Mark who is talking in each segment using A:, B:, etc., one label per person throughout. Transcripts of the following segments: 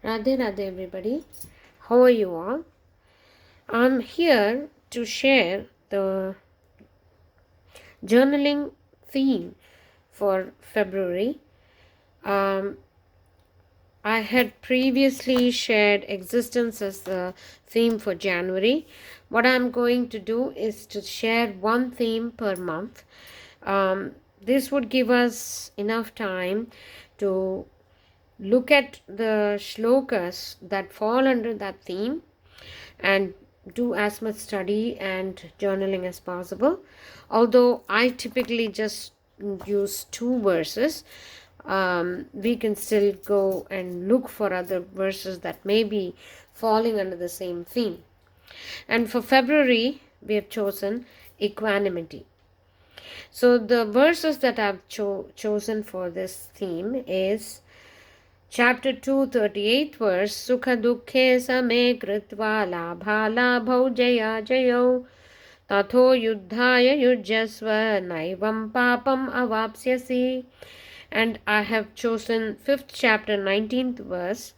A: Radhe Radhe everybody. How are you all? I'm here to share the journaling theme for February. Um, I had previously shared existence as the theme for January. What I'm going to do is to share one theme per month. This would give us enough time to look at the shlokas that fall under that theme and do as much study and journaling as possible. Although I typically just use two verses, we can still go and look for other verses that may be falling under the same theme. And for February, we have chosen equanimity. So the verses that I've chosen for this theme is Chapter 2, 38th verse, Sukha dukhe same kritva labha labhau jaya jayo tatho yuddhaya yujasva naivam papam avapsyasi. And I have chosen 5th chapter, 19th verse,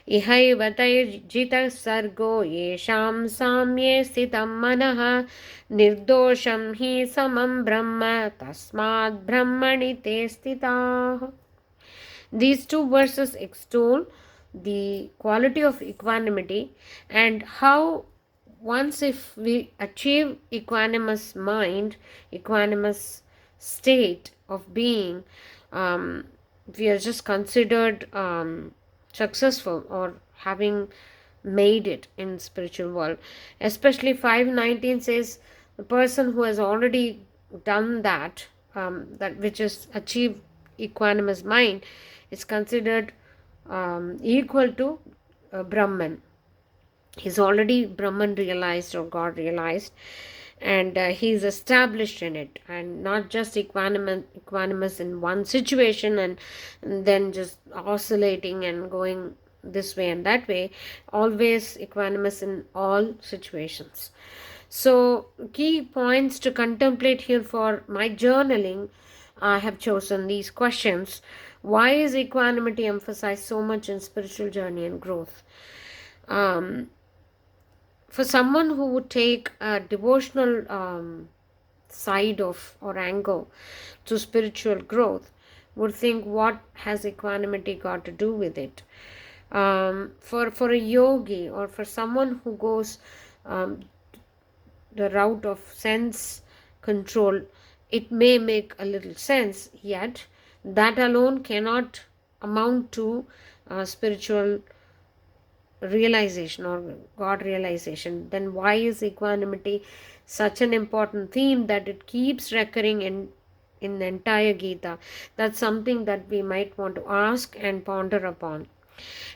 A: Ihaivatai jita sargo yesham samye sthitam manaha nirdosham hi samam brahma tasmad brahmani te stitaha. These two verses extol the quality of equanimity and how once if we achieve equanimous mind, equanimous state of being, we are just considered successful or having made it in spiritual world. Especially 5:19 says the person who has already done that, that which is achieved equanimous mind, is considered equal to Brahman. He's already Brahman realized or God realized, and he's established in it, and not just equanimous in one situation and then just oscillating and going this way and that way, always equanimous in all situations. So key points to contemplate here for my journaling, I have chosen these questions. Why is equanimity emphasized so much in spiritual journey and growth? For someone who would take a devotional side of or angle to spiritual growth, would think, what has equanimity got to do with it? For a yogi or for someone who goes the route of sense control, it may make a little sense, yet that alone cannot amount to spiritual realization or God realization. Then why is equanimity such an important theme that it keeps recurring in the entire Gita? That's something that we might want to ask and ponder upon.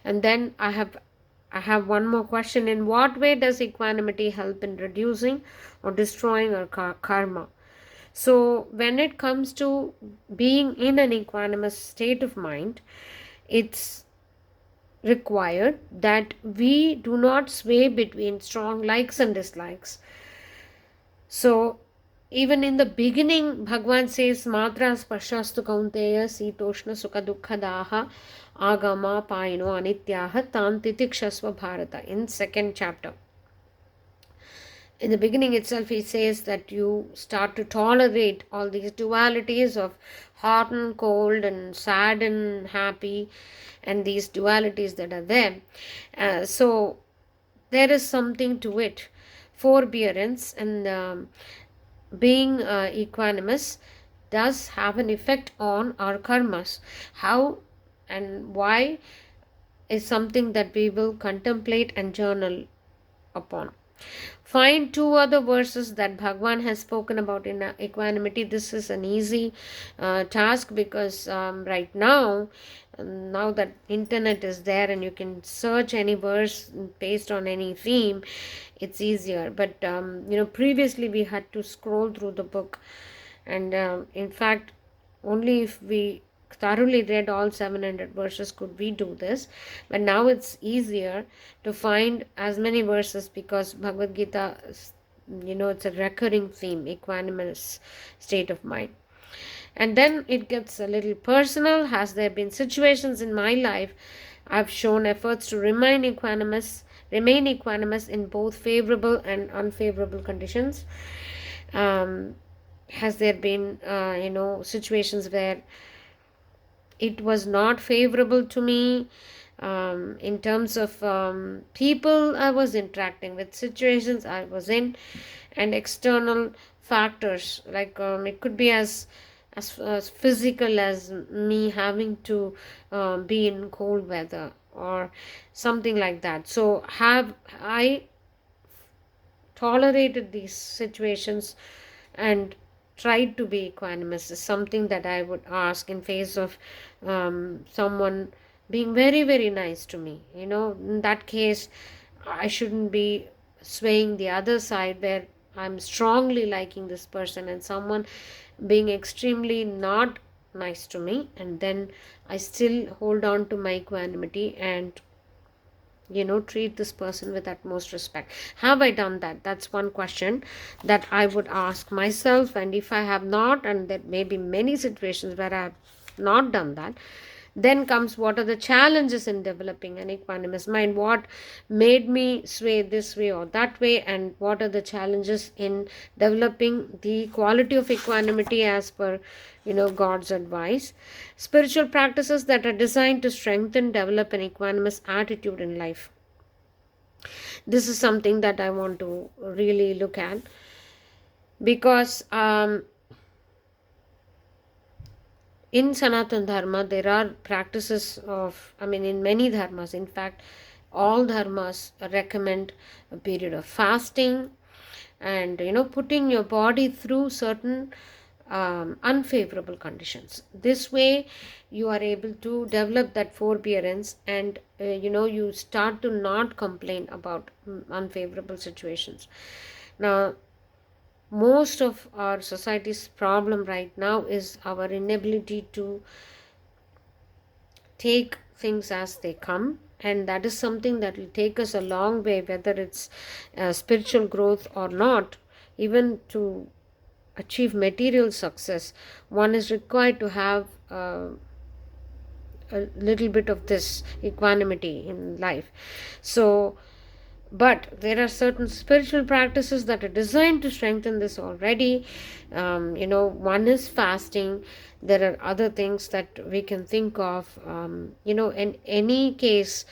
A: And then I have one more question. In what way does equanimity help in reducing or destroying our karma? So when it comes to being in an equanimous state of mind, it's required that we do not sway between strong likes and dislikes. So even in the beginning, Bhagavan says, Matra spashastu kaunteya sitoshna sukha dukkha agama paino anityaha tam titikshasva bharata, in 2nd chapter. In the beginning itself, he says that you start to tolerate all these dualities of hot and cold and sad and happy, and these dualities that are there. So there is something to it. Forbearance and being equanimous does have an effect on our karmas. How and why is something that we will contemplate and journal upon. Find two other verses that Bhagwan has spoken about in equanimity. This is an easy task because right now that internet is there and you can search any verse based on any theme, it's easier. But previously we had to scroll through the book, and in fact only if we thoroughly read all 700 verses could we do this. But now it's easier to find as many verses because Bhagavad Gita, it's a recurring theme, equanimous state of mind. And then it gets a little personal. Has there been situations in my life I've shown efforts to remain equanimous in both favorable and unfavorable conditions. Has there been situations where it was not favorable to me, in terms of people I was interacting with, situations I was in, and external factors, like it could be as physical as me having to be in cold weather or something like that. So have I tolerated these situations and tried to be equanimous, is something that I would ask in face of someone being very, very nice to me. In that case, I shouldn't be swaying the other side where I'm strongly liking this person and someone being extremely not nice to me, and then I still hold on to my equanimity and treat this person with utmost respect. Have I done that? That's one question that I would ask myself. And if I have not, and there may be many situations where I have not done that, then comes, what are the challenges in developing an equanimous mind? What made me sway this way or that way? And what are the challenges in developing the quality of equanimity as per God's advice? Spiritual practices that are designed to strengthen, develop an equanimous attitude in life. This is something that I want to really look at, because in Sanatan Dharma, there are practices of, in many dharmas, in fact, all dharmas recommend a period of fasting and, putting your body through certain unfavorable conditions. This way, you are able to develop that forbearance and, you start to not complain about unfavorable situations. Now, most of our society's problem right now is our inability to take things as they come, and that is something that will take us a long way, whether it's spiritual growth or not. Even to achieve material success, one is required to have a little bit of this equanimity in life. So, but there are certain spiritual practices that are designed to strengthen this already. One is fasting. There are other things that we can think of. In any case,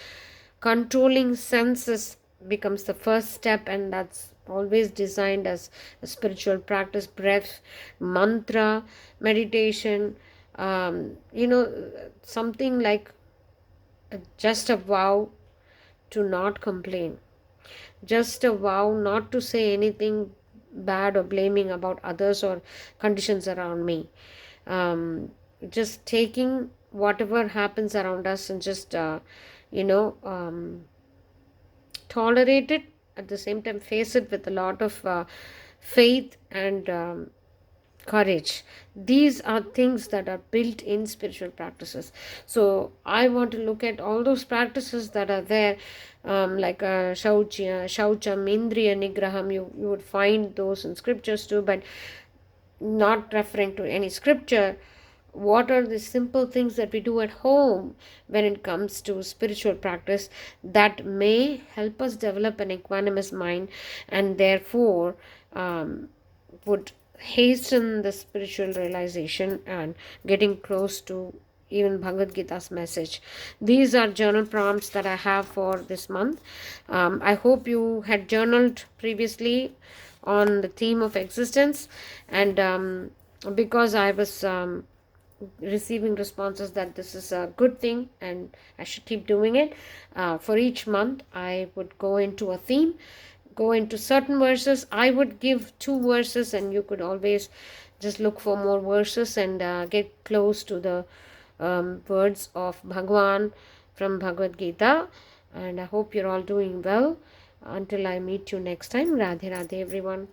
A: controlling senses becomes the first step, and that's always designed as a spiritual practice. Breath, mantra, meditation, something like just a vow to not complain, just a vow not to say anything bad or blaming about others or conditions around me. Just taking whatever happens around us and just tolerate it, at the same time face it with a lot of faith and courage. These are things that are built in spiritual practices. So I want to look at all those practices that are there, like shaucham, indriya nigraham. You would find those in scriptures too, but not referring to any scripture. What are the simple things that we do at home when it comes to spiritual practice that may help us develop an equanimous mind, and therefore would hasten the spiritual realization and getting close to even Bhagavad Gita's message. These are journal prompts that I have for this month. I hope you had journaled previously on the theme of existence, and because I was receiving responses that this is a good thing and I should keep doing it, for each month I would go into a theme, go into certain verses. I would give 2 verses, and you could always just look for more verses and get close to the words of Bhagwan from Bhagavad Gita. And I hope you're all doing well. Until I meet you next time, Radhe Radhe everyone.